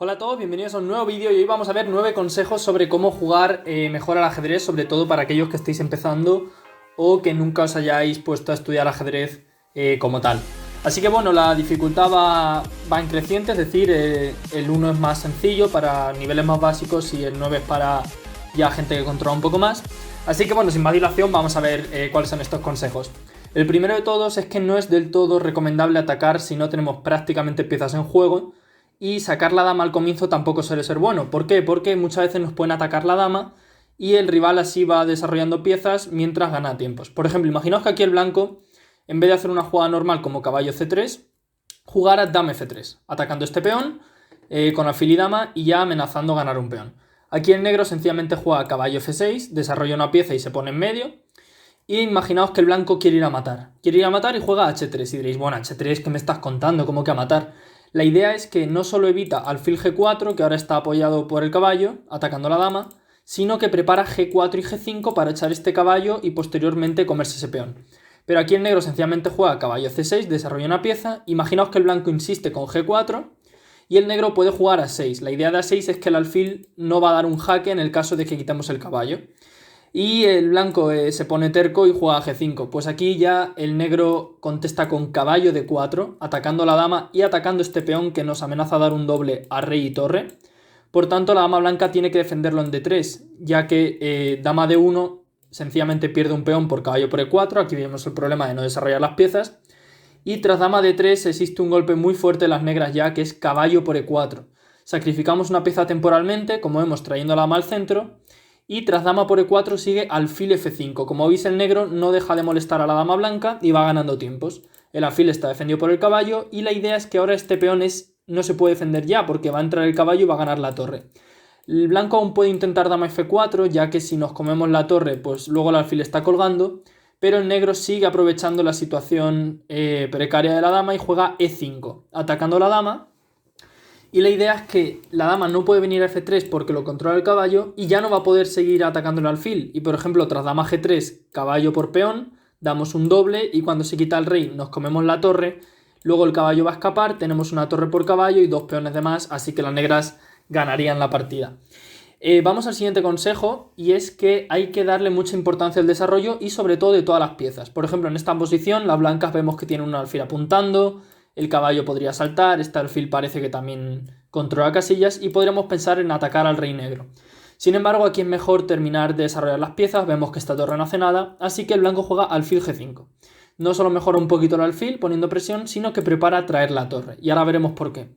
Hola a todos, bienvenidos a un nuevo vídeo y hoy vamos a ver 9 consejos sobre cómo jugar mejor al ajedrez, sobre todo para aquellos que estéis empezando o que nunca os hayáis puesto a estudiar ajedrez como tal. Así que bueno, la dificultad va en creciente, es decir, el 1 es más sencillo para niveles más básicos y el 9 es para ya gente que controla un poco más. Así que bueno, sin más dilación vamos a ver cuáles son estos consejos. El primero de todos es que no es del todo recomendable atacar si no tenemos prácticamente piezas en juego. Y sacar la dama al comienzo tampoco suele ser bueno. ¿Por qué? Porque muchas veces nos pueden atacar la dama y el rival así va desarrollando piezas mientras gana tiempos. Por ejemplo, imaginaos que aquí el blanco, en vez de hacer una jugada normal como caballo C3, jugara dama F3, atacando este peón con alfil y dama y ya amenazando ganar un peón. Aquí el negro sencillamente juega caballo F6, desarrolla una pieza y se pone en medio. Y imaginaos que el blanco quiere ir a matar. Quiere ir a matar y juega H3. Y diréis, bueno, H3, ¿qué me estás contando? ¿Cómo que a matar? La idea es que no solo evita alfil G4, que ahora está apoyado por el caballo, atacando a la dama, sino que prepara G4 y G5 para echar este caballo y posteriormente comerse ese peón. Pero aquí el negro sencillamente juega caballo C6, desarrolla una pieza. Imaginaos que el blanco insiste con G4 y el negro puede jugar a 6. La idea de A6 es que el alfil no va a dar un jaque en el caso de que quitemos el caballo. Y el blanco se pone terco y juega a G5. Pues aquí ya el negro contesta con caballo D4, atacando a la dama y atacando este peón que nos amenaza a dar un doble a rey y torre. Por tanto, la dama blanca tiene que defenderlo en D3, ya que dama D1 sencillamente pierde un peón por caballo por E4. Aquí vemos el problema de no desarrollar las piezas. Y tras dama D3 existe un golpe muy fuerte de las negras ya, que es caballo por E4. Sacrificamos una pieza temporalmente, como vemos, trayendo la dama al centro. Y tras dama por E4 sigue alfil F5. Como veis, el negro no deja de molestar a la dama blanca y va ganando tiempos. El alfil está defendido por el caballo y la idea es que ahora este peón no se puede defender ya porque va a entrar el caballo y va a ganar la torre. El blanco aún puede intentar dama F4, ya que si nos comemos la torre, pues luego el alfil está colgando. Pero el negro sigue aprovechando la situación precaria de la dama y juega E5, atacando a la dama. Y la idea es que la dama no puede venir a F3 porque lo controla el caballo y ya no va a poder seguir atacando el alfil. Y por ejemplo, tras dama G3, caballo por peón, damos un doble y cuando se quita el rey nos comemos la torre. Luego el caballo va a escapar, tenemos una torre por caballo y dos peones de más, así que las negras ganarían la partida. Vamos al siguiente consejo y es que hay que darle mucha importancia al desarrollo y sobre todo de todas las piezas. Por ejemplo, en esta posición las blancas vemos que tienen un alfil apuntando. El caballo podría saltar, este alfil parece que también controla casillas y podríamos pensar en atacar al rey negro. Sin embargo, aquí es mejor terminar de desarrollar las piezas, vemos que esta torre no hace nada, así que el blanco juega alfil G5. No solo mejora un poquito el alfil poniendo presión, sino que prepara traer la torre, y ahora veremos por qué.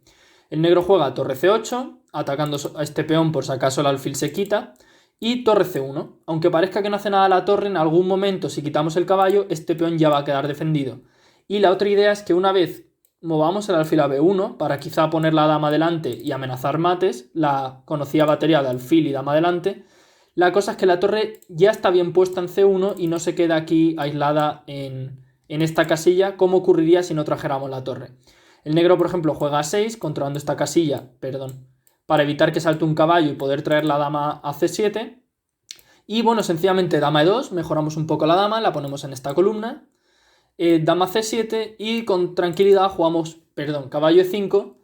El negro juega torre C8, atacando a este peón por si acaso el alfil se quita, y torre C1. Aunque parezca que no hace nada la torre, en algún momento si quitamos el caballo, este peón ya va a quedar defendido. Y la otra idea es que una vez movamos el alfil a B1 para quizá poner la dama delante y amenazar mates, la conocida batería de alfil y dama delante. La cosa es que la torre ya está bien puesta en C1 y no se queda aquí aislada en esta casilla, como ocurriría si no trajéramos la torre. El negro, por ejemplo, juega a 6, controlando esta casilla, para evitar que salte un caballo y poder traer la dama a C7. Y bueno, sencillamente dama E2, mejoramos un poco la dama, la ponemos en esta columna. Dama C7 y con tranquilidad jugamos, caballo E5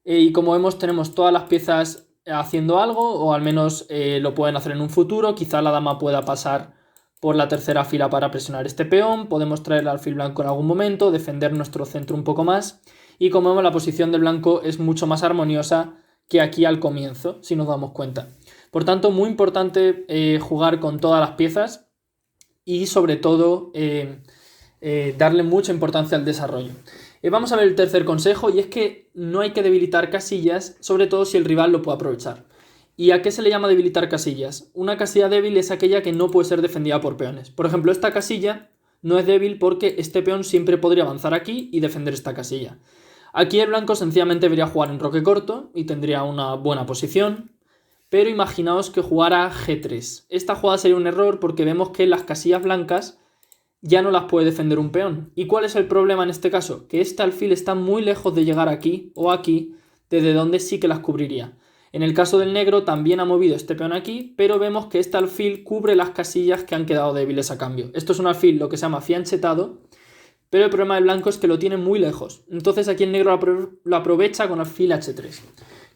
y como vemos tenemos todas las piezas haciendo algo o al menos lo pueden hacer en un futuro. Quizá la dama pueda pasar por la tercera fila para presionar este peón, podemos traer el alfil blanco en algún momento, defender nuestro centro un poco más y como vemos la posición del blanco es mucho más armoniosa que aquí al comienzo, si nos damos cuenta. Por tanto, muy importante jugar con todas las piezas y sobre todo darle mucha importancia al desarrollo. Vamos a ver el tercer consejo y es que no hay que debilitar casillas, sobre todo si el rival lo puede aprovechar. ¿Y a qué se le llama debilitar casillas? Una casilla débil es aquella que no puede ser defendida por peones. Por ejemplo, esta casilla no es débil porque este peón siempre podría avanzar aquí y defender esta casilla. Aquí el blanco sencillamente debería jugar en roque corto y tendría una buena posición. Pero imaginaos que jugara G3. Esta jugada sería un error porque vemos que las casillas blancas ya no las puede defender un peón. ¿Y cuál es el problema en este caso? Que este alfil está muy lejos de llegar aquí o aquí, desde donde sí que las cubriría. En el caso del negro también ha movido este peón aquí, pero vemos que este alfil cubre las casillas que han quedado débiles a cambio. Esto es un alfil lo que se llama fianchetado, pero el problema del blanco es que lo tiene muy lejos. Entonces aquí el negro lo aprovecha con alfil H3.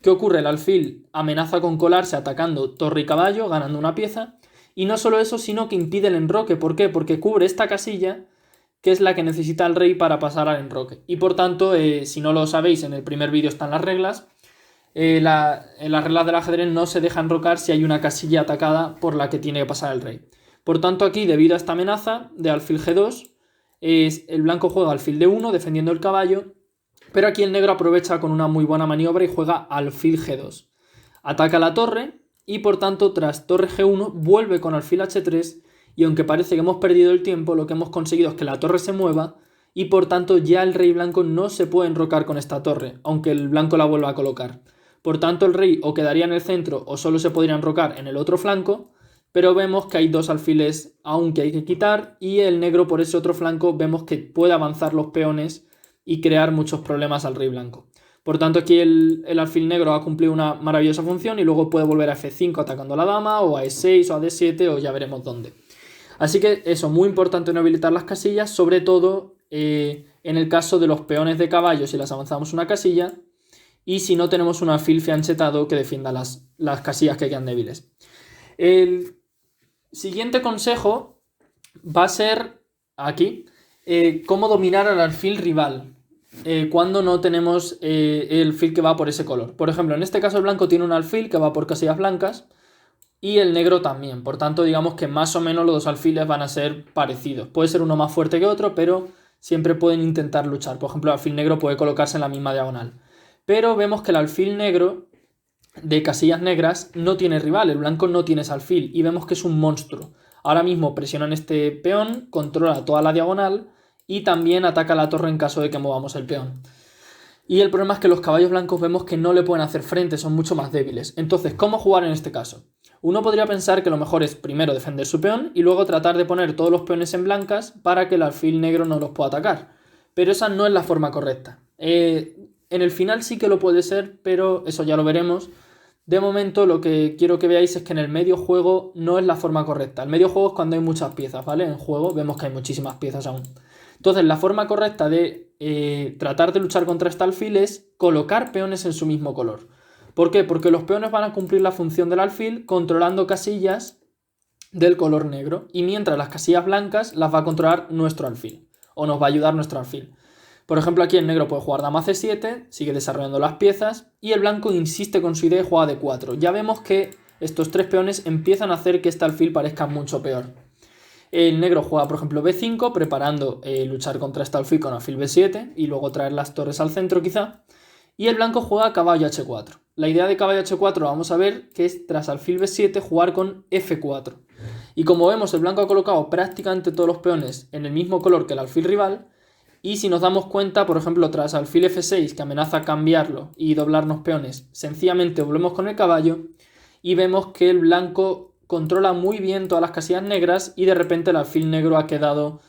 ¿Qué ocurre? El alfil amenaza con colarse atacando torre y caballo, ganando una pieza. Y no solo eso, sino que impide el enroque. ¿Por qué? Porque cubre esta casilla, que es la que necesita el rey para pasar al enroque. Y por tanto, si no lo sabéis, en el primer vídeo están las reglas. En las reglas del ajedrez no se deja enrocar si hay una casilla atacada por la que tiene que pasar el rey. Por tanto, aquí, debido a esta amenaza de alfil G2, el blanco juega alfil D1 defendiendo el caballo, pero aquí el negro aprovecha con una muy buena maniobra y juega alfil G2. Ataca la torre y por tanto tras torre G1 vuelve con alfil H3 y aunque parece que hemos perdido el tiempo, lo que hemos conseguido es que la torre se mueva y por tanto ya el rey blanco no se puede enrocar con esta torre, aunque el blanco la vuelva a colocar. Por tanto el rey o quedaría en el centro o solo se podría enrocar en el otro flanco, pero vemos que hay dos alfiles aún que hay que quitar y el negro por ese otro flanco vemos que puede avanzar los peones y crear muchos problemas al rey blanco. Por tanto aquí el alfil negro ha cumplido una maravillosa función y luego puede volver a F5 atacando a la dama o a E6 o a D7 o ya veremos dónde. Así que eso, muy importante no habilitar las casillas, sobre todo en el caso de los peones de caballo si las avanzamos una casilla y si no tenemos un alfil fianchetado que defienda las casillas que quedan débiles. El siguiente consejo va a ser aquí, cómo dominar al alfil rival cuando no tenemos el alfil que va por ese color. Por ejemplo, en este caso el blanco tiene un alfil que va por casillas blancas y el negro también. Por tanto, digamos que más o menos los dos alfiles van a ser parecidos. Puede ser uno más fuerte que otro, pero siempre pueden intentar luchar. Por ejemplo, el alfil negro puede colocarse en la misma diagonal. Pero vemos que el alfil negro de casillas negras no tiene rival, el blanco no tiene ese alfil y vemos que es un monstruo. Ahora mismo presionan este peón, controla toda la diagonal y también ataca la torre en caso de que movamos el peón. Y el problema es que los caballos blancos vemos que no le pueden hacer frente, son mucho más débiles. Entonces, ¿cómo jugar en este caso? Uno podría pensar que lo mejor es primero defender su peón y luego tratar de poner todos los peones en blancas para que el alfil negro no los pueda atacar. Pero esa no es la forma correcta. En el final sí que lo puede ser, pero eso ya lo veremos. De momento lo que quiero que veáis es que en el medio juego no es la forma correcta. El medio juego es cuando hay muchas piezas, ¿vale? En juego vemos que hay muchísimas piezas aún. Entonces la forma correcta de tratar de luchar contra este alfil es colocar peones en su mismo color. ¿Por qué? Porque los peones van a cumplir la función del alfil controlando casillas del color negro y mientras las casillas blancas las va a controlar nuestro alfil o nos va a ayudar nuestro alfil. Por ejemplo, aquí el negro puede jugar dama C7, sigue desarrollando las piezas y el blanco insiste con su idea y juega D4. Ya vemos que estos tres peones empiezan a hacer que este alfil parezca mucho peor. El negro juega, por ejemplo, B5, preparando luchar contra este alfil con alfil B7 y luego traer las torres al centro quizá. Y el blanco juega caballo H4. La idea de caballo H4 vamos a ver que es tras alfil B7 jugar con F4. Y como vemos el blanco ha colocado prácticamente todos los peones en el mismo color que el alfil rival. Y si nos damos cuenta, por ejemplo, tras alfil F6 que amenaza cambiarlo y doblarnos peones, sencillamente volvemos con el caballo y vemos que el blanco controla muy bien todas las casillas negras y de repente el alfil negro ha quedado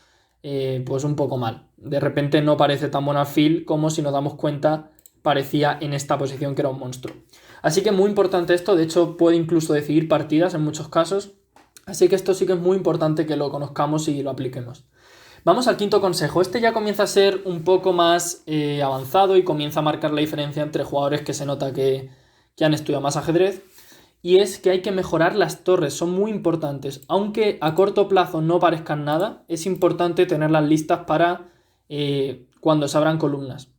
pues un poco mal. De repente no parece tan buen alfil como si nos damos cuenta parecía en esta posición que era un monstruo. Así que muy importante esto, de hecho puede incluso decidir partidas en muchos casos. Así que esto sí que es muy importante que lo conozcamos y lo apliquemos. Vamos al quinto consejo. Este ya comienza a ser un poco más avanzado y comienza a marcar la diferencia entre jugadores que se nota que han estudiado más ajedrez. Y es que hay que mejorar las torres, son muy importantes. Aunque a corto plazo no parezcan nada, es importante tenerlas listas para cuando se abran columnas.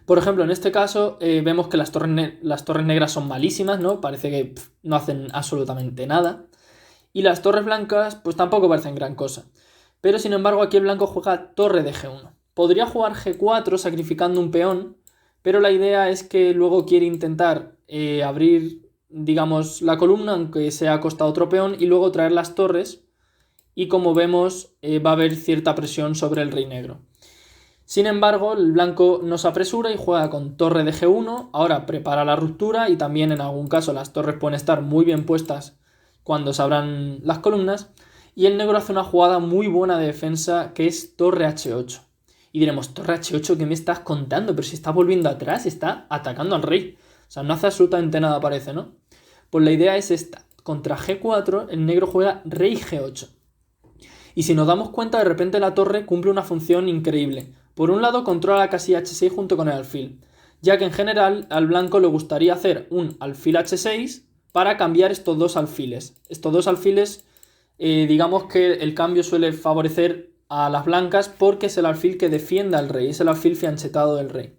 Por ejemplo, en este caso vemos que las torres negras son malísimas, ¿no? Parece que no hacen absolutamente nada. Y las torres blancas pues tampoco parecen gran cosa. Pero sin embargo aquí el blanco juega torre de G1. Podría jugar G4 sacrificando un peón, pero la idea es que luego quiere intentar abrir, digamos, la columna, aunque sea a costa de otro peón, y luego traer las torres. Y como vemos va a haber cierta presión sobre el rey negro. Sin embargo, el blanco no se apresura y juega con torre de G1. Ahora prepara la ruptura y también en algún caso las torres pueden estar muy bien puestas cuando se abran las columnas. Y el negro hace una jugada muy buena de defensa que es torre H8. Y diremos, torre H8, ¿qué me estás contando? Pero si está volviendo atrás, está atacando al rey. O sea, no hace absolutamente nada, parece, ¿no? Pues la idea es esta. Contra G4, el negro juega rey G8. Y si nos damos cuenta, de repente la torre cumple una función increíble. Por un lado, controla la casilla H6 junto con el alfil. ya que en general al blanco le gustaría hacer un alfil h6 para cambiar estos dos alfiles. Estos dos alfiles, digamos que el cambio suele favorecer a las blancas porque es el alfil que defiende al rey, es el alfil fianchetado del rey.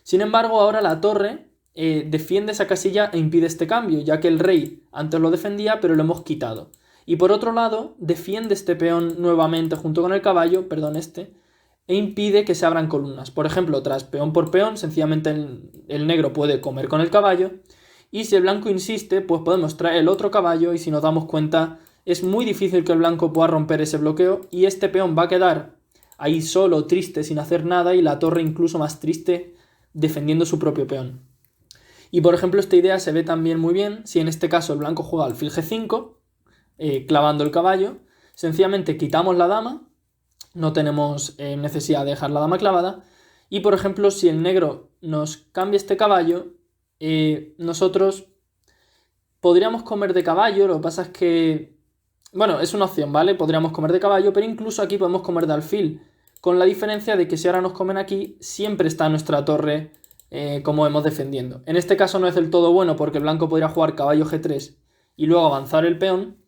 Sin embargo, ahora la torre defiende esa casilla e impide este cambio, ya que el rey antes lo defendía, pero lo hemos quitado. Y por otro lado, defiende este peón nuevamente junto con el caballo, e impide que se abran columnas. Por ejemplo, tras peón por peón, sencillamente el negro puede comer con el caballo, y si el blanco insiste, pues podemos traer el otro caballo, y si nos damos cuenta, es muy difícil que el blanco pueda romper ese bloqueo, y este peón va a quedar ahí solo, triste, sin hacer nada, y la torre incluso más triste, defendiendo su propio peón. Y por ejemplo, esta idea se ve también muy bien si en este caso el blanco juega alfil g5, clavando el caballo, sencillamente quitamos la dama, no tenemos necesidad de dejar la dama clavada, y por ejemplo, si el negro nos cambia este caballo, nosotros podríamos comer de caballo, lo que pasa es que, bueno, es una opción, ¿vale? Podríamos comer de caballo, pero incluso aquí podemos comer de alfil, con la diferencia de que si ahora nos comen aquí, siempre está nuestra torre como vemos defendiendo. En este caso no es del todo bueno porque el blanco podría jugar caballo g3 y luego avanzar el peón.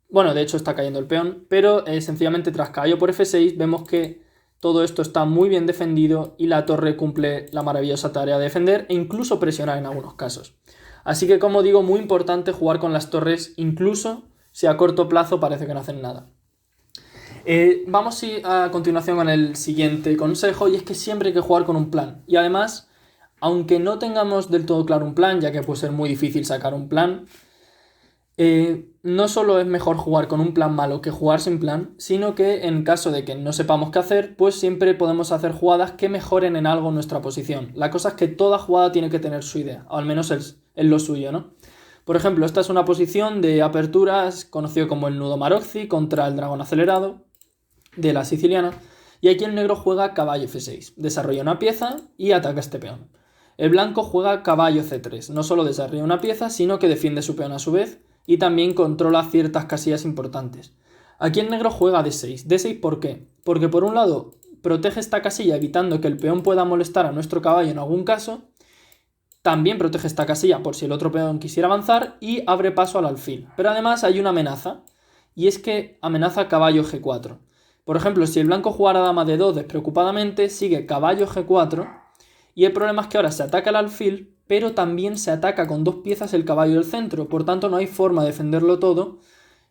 Bueno, de hecho está cayendo el peón, pero sencillamente tras caballo por f6 vemos que todo esto está muy bien defendido y la torre cumple la maravillosa tarea de defender e incluso presionar en algunos casos. Así que, como digo, muy importante jugar con las torres incluso si a corto plazo parece que no hacen nada. Vamos a continuación con el siguiente consejo, y es que siempre hay que jugar con un plan. Y además, aunque no tengamos del todo claro un plan, ya que puede ser muy difícil sacar un plan, no solo es mejor jugar con un plan malo que jugar sin plan, sino que en caso de que no sepamos qué hacer, pues siempre podemos hacer jugadas que mejoren en algo nuestra posición. La cosa es que toda jugada tiene que tener su idea, o al menos es lo suyo, ¿no? Por ejemplo, esta es una posición de aperturas conocido como el nudo Marozzi contra el dragón acelerado de la siciliana, y aquí el negro juega caballo f6, desarrolla una pieza y ataca este peón. El blanco juega caballo c3, no solo desarrolla una pieza, sino que defiende su peón a su vez y también controla ciertas casillas importantes. Aquí el negro juega d6. ¿D6 por qué? Porque por un lado protege esta casilla evitando que el peón pueda molestar a nuestro caballo en algún caso, también protege esta casilla por si el otro peón quisiera avanzar y abre paso al alfil. Pero además hay una amenaza, y es que amenaza caballo g4. Por ejemplo, si el blanco jugara dama d2 despreocupadamente, sigue caballo g4, y el problema es que ahora se ataca el alfil, pero también se ataca con dos piezas el caballo del centro, por tanto no hay forma de defenderlo todo,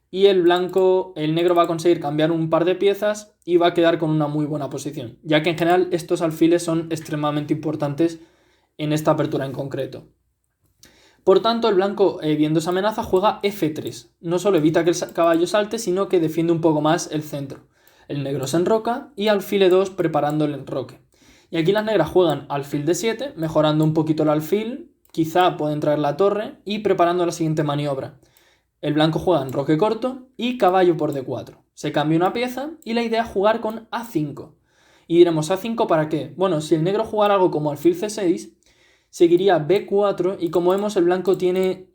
y el negro va a conseguir cambiar un par de piezas y va a quedar con una muy buena posición, ya que en general estos alfiles son extremadamente importantes en esta apertura en concreto. Por tanto, el blanco, viendo esa amenaza, juega f3. No solo evita que el caballo salte, sino que defiende un poco más el centro. El negro se enroca y alfil e2 preparando el enroque. Y aquí las negras juegan alfil d7, mejorando un poquito el alfil, quizá pueden traer la torre y preparando la siguiente maniobra. El blanco juega enroque corto y caballo por d4. Se cambia una pieza y la idea es jugar con a5. Y diremos, ¿a5 para qué? Bueno, si el negro jugara algo como alfil c6, seguiría b4 y como vemos el blanco tiene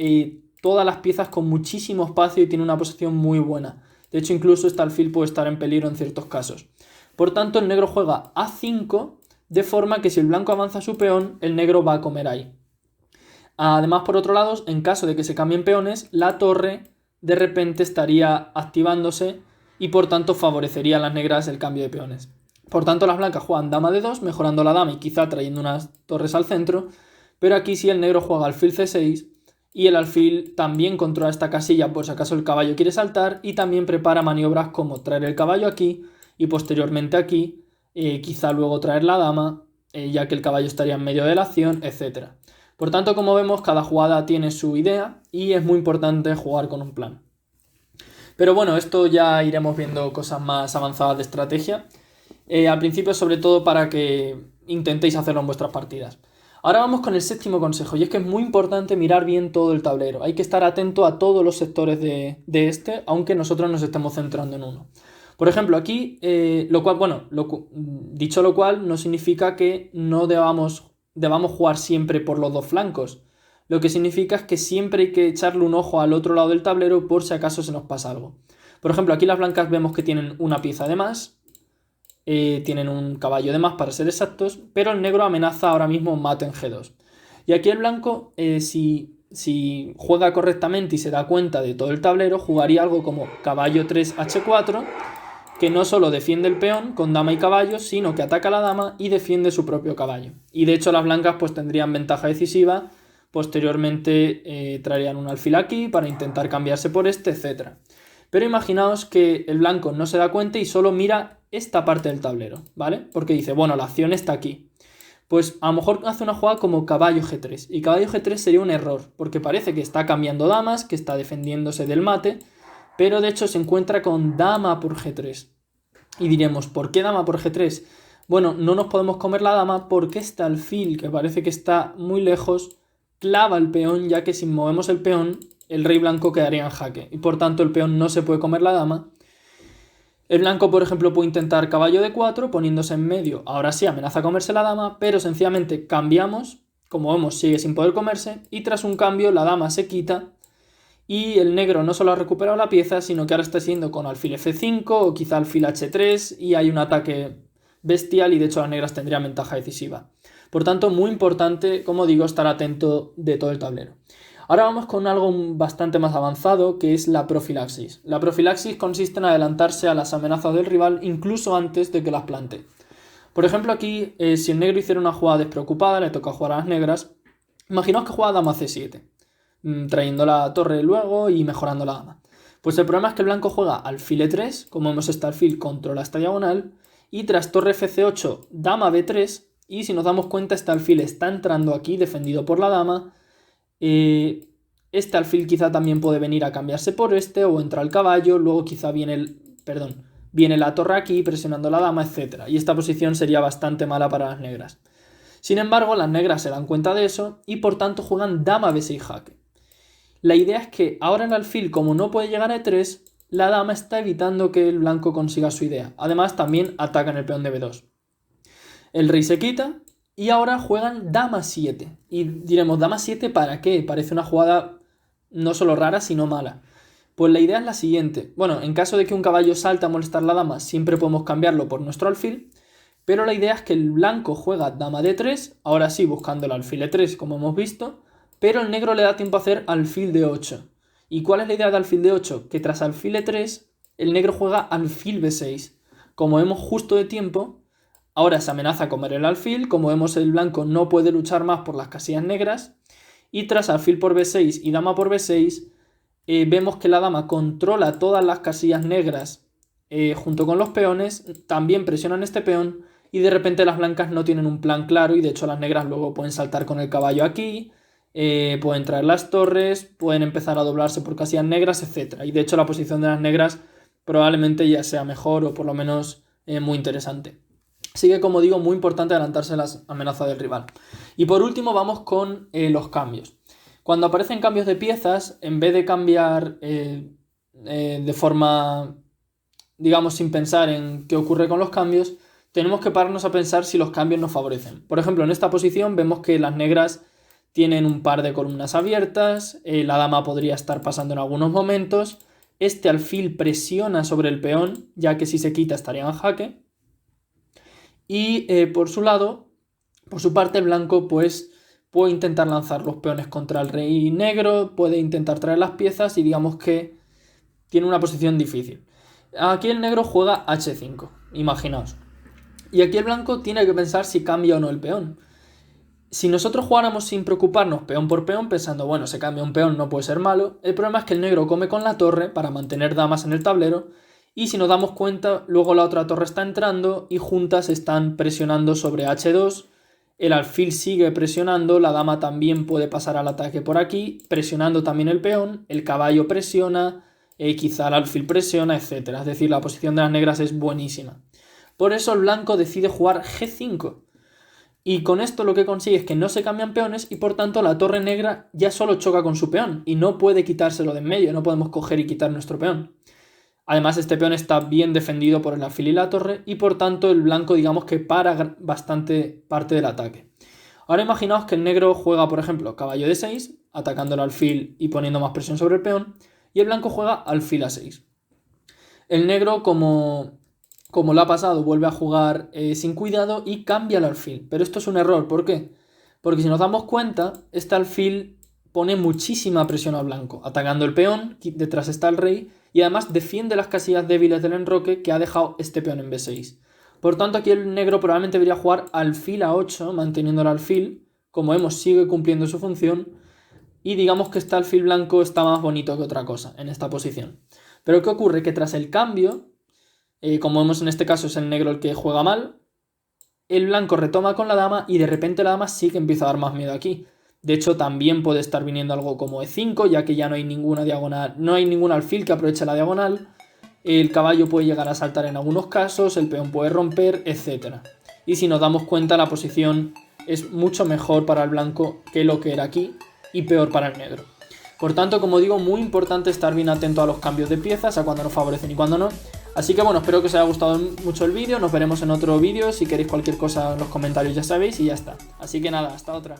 todas las piezas con muchísimo espacio y tiene una posición muy buena. De hecho, incluso este alfil puede estar en peligro en ciertos casos. Por tanto, el negro juega a5 de forma que si el blanco avanza su peón, el negro va a comer ahí. Además, por otro lado, en caso de que se cambien peones, la torre de repente estaría activándose y por tanto favorecería a las negras el cambio de peones. Por tanto, las blancas juegan dama d2, mejorando la dama y quizá trayendo unas torres al centro, pero aquí sí el negro juega alfil c6 y el alfil también controla esta casilla por si acaso el caballo quiere saltar y también prepara maniobras como traer el caballo aquí y posteriormente aquí, quizá luego traer la dama, ya que el caballo estaría en medio de la acción, etc. Por tanto, como vemos, cada jugada tiene su idea y es muy importante jugar con un plan. Pero bueno, esto ya iremos viendo cosas más avanzadas de estrategia. Al principio, sobre todo, para que intentéis hacerlo en vuestras partidas. Ahora vamos con el séptimo consejo, y es que es muy importante mirar bien todo el tablero. Hay que estar atento a todos los sectores de este, aunque nosotros nos estemos centrando en uno. Por ejemplo, aquí, dicho lo cual, no significa que no debamos jugar siempre por los dos flancos. Lo que significa es que siempre hay que echarle un ojo al otro lado del tablero por si acaso se nos pasa algo. Por ejemplo, aquí las blancas vemos que tienen una pieza de más, tienen un caballo de más para ser exactos, pero el negro amenaza ahora mismo mate en G2. Y aquí el blanco, si juega correctamente y se da cuenta de todo el tablero, jugaría algo como caballo 3 H4, que no solo defiende el peón con dama y caballo, sino que ataca a la dama y defiende su propio caballo. Y de hecho las blancas pues tendrían ventaja decisiva, posteriormente traerían un alfil aquí para intentar cambiarse por este, etc. Pero imaginaos que el blanco no se da cuenta y solo mira esta parte del tablero, ¿vale? Porque dice, bueno, la acción está aquí. Pues a lo mejor hace una jugada como caballo G3. Y caballo G3 sería un error, porque parece que está cambiando damas, que está defendiéndose del mate, pero de hecho se encuentra con dama por G3. Y diremos, ¿por qué dama por G3? Bueno, no nos podemos comer la dama porque este alfil, que parece que está muy lejos, clava el peón, ya que si movemos el peón, el rey blanco quedaría en jaque. Y por tanto el peón no se puede comer la dama. El blanco, por ejemplo, puede intentar caballo de 4 poniéndose en medio. Ahora sí, amenaza a comerse la dama, pero sencillamente cambiamos. Como vemos, sigue sin poder comerse. Y tras un cambio, la dama se quita. Y el negro no solo ha recuperado la pieza, sino que ahora está siguiendo con alfil F5 o quizá alfil H3. Y hay un ataque bestial y de hecho las negras tendrían ventaja decisiva. Por tanto, muy importante, como digo, estar atento de todo el tablero. Ahora vamos con algo bastante más avanzado, que es la profilaxis. La profilaxis consiste en adelantarse a las amenazas del rival incluso antes de que las plantee. Por ejemplo, aquí, si el negro hiciera una jugada despreocupada, le toca jugar a las negras. Imaginaos que juega dama C7, trayendo la torre luego y mejorando la dama. Pues el problema es que el blanco juega alfil E3, como vemos este alfil controla esta diagonal, y tras torre Fc8, dama B3, y si nos damos cuenta este alfil está entrando aquí, defendido por la dama. Este alfil quizá también puede venir a cambiarse por este o entra el caballo, luego quizá viene la torre aquí presionando la dama, etc. Y esta posición sería bastante mala para las negras. Sin embargo, las negras se dan cuenta de eso y por tanto juegan dama B6 jaque. La idea es que ahora el alfil, como no puede llegar a E3, la dama está evitando que el blanco consiga su idea. Además, también atacan el peón de B2. El rey se quita. Y ahora juegan dama 7. Y diremos, ¿dama 7 para qué? Parece una jugada no solo rara, sino mala. Pues la idea es la siguiente. Bueno, en caso de que un caballo salte a molestar la dama, siempre podemos cambiarlo por nuestro alfil. Pero la idea es que el blanco juega dama D3, ahora sí buscando el alfil E3, como hemos visto. Pero el negro le da tiempo a hacer alfil D8. ¿Y cuál es la idea de alfil D8? Que tras alfil E3, el negro juega alfil B6. Como vemos justo de tiempo, ahora se amenaza a comer el alfil, como vemos el blanco no puede luchar más por las casillas negras, y tras alfil por B6 y dama por B6, vemos que la dama controla todas las casillas negras junto con los peones, también presionan este peón, y de repente las blancas no tienen un plan claro, y de hecho las negras luego pueden saltar con el caballo aquí, pueden traer las torres, pueden empezar a doblarse por casillas negras, etc. Y de hecho la posición de las negras probablemente ya sea mejor o por lo menos muy interesante. Así que, como digo, muy importante adelantarse a las amenazas del rival. Y por último vamos con los cambios. Cuando aparecen cambios de piezas, en vez de cambiar de forma, digamos, sin pensar en qué ocurre con los cambios, tenemos que pararnos a pensar si los cambios nos favorecen. Por ejemplo, en esta posición vemos que las negras tienen un par de columnas abiertas, la dama podría estar pasando en algunos momentos, este alfil presiona sobre el peón, ya que si se quita estaría en jaque. Y por su lado, por su parte, el blanco pues puede intentar lanzar los peones contra el rey negro, puede intentar traer las piezas y digamos que tiene una posición difícil. Aquí el negro juega H5, imaginaos. Y aquí el blanco tiene que pensar si cambia o no el peón. Si nosotros jugáramos sin preocuparnos peón por peón, pensando, bueno, se cambia un peón, no puede ser malo, el problema es que el negro come con la torre para mantener damas en el tablero. Y si nos damos cuenta, luego la otra torre está entrando y juntas están presionando sobre H2. El alfil sigue presionando, la dama también puede pasar al ataque por aquí, presionando también el peón, el caballo presiona, quizá el alfil presiona, etc. Es decir, la posición de las negras es buenísima. Por eso el blanco decide jugar G5. Y con esto lo que consigue es que no se cambian peones y por tanto la torre negra ya solo choca con su peón y no puede quitárselo de en medio, no podemos coger y quitar nuestro peón. Además, este peón está bien defendido por el alfil y la torre y por tanto el blanco digamos que para bastante parte del ataque. Ahora imaginaos que el negro juega, por ejemplo, caballo D6, atacando el alfil y poniendo más presión sobre el peón, y el blanco juega alfil A6. El negro, como como lo ha pasado, vuelve a jugar sin cuidado y cambia el alfil. Pero esto es un error, ¿por qué? Porque si nos damos cuenta, este alfil pone muchísima presión al blanco, atacando el peón, detrás está el rey, y además defiende las casillas débiles del enroque que ha dejado este peón en b6. Por tanto, aquí el negro probablemente debería jugar alfil a 8, manteniendo el alfil, como vemos sigue cumpliendo su función, y digamos que este alfil blanco está más bonito que otra cosa en esta posición. Pero ¿qué ocurre? Que tras el cambio, como vemos en este caso es el negro el que juega mal, el blanco retoma con la dama y de repente la dama sí que empieza a dar más miedo aquí. De hecho, también puede estar viniendo algo como e5, ya que ya no hay ninguna diagonal, no hay ningún alfil que aproveche la diagonal. El caballo puede llegar a saltar en algunos casos, el peón puede romper, etc. Y si nos damos cuenta, la posición es mucho mejor para el blanco que lo que era aquí y peor para el negro. Por tanto, como digo, muy importante estar bien atento a los cambios de piezas, a cuando nos favorecen y cuando no. Así que bueno, espero que os haya gustado mucho el vídeo, nos veremos en otro vídeo, si queréis cualquier cosa en los comentarios ya sabéis y ya está. Así que nada, hasta otra.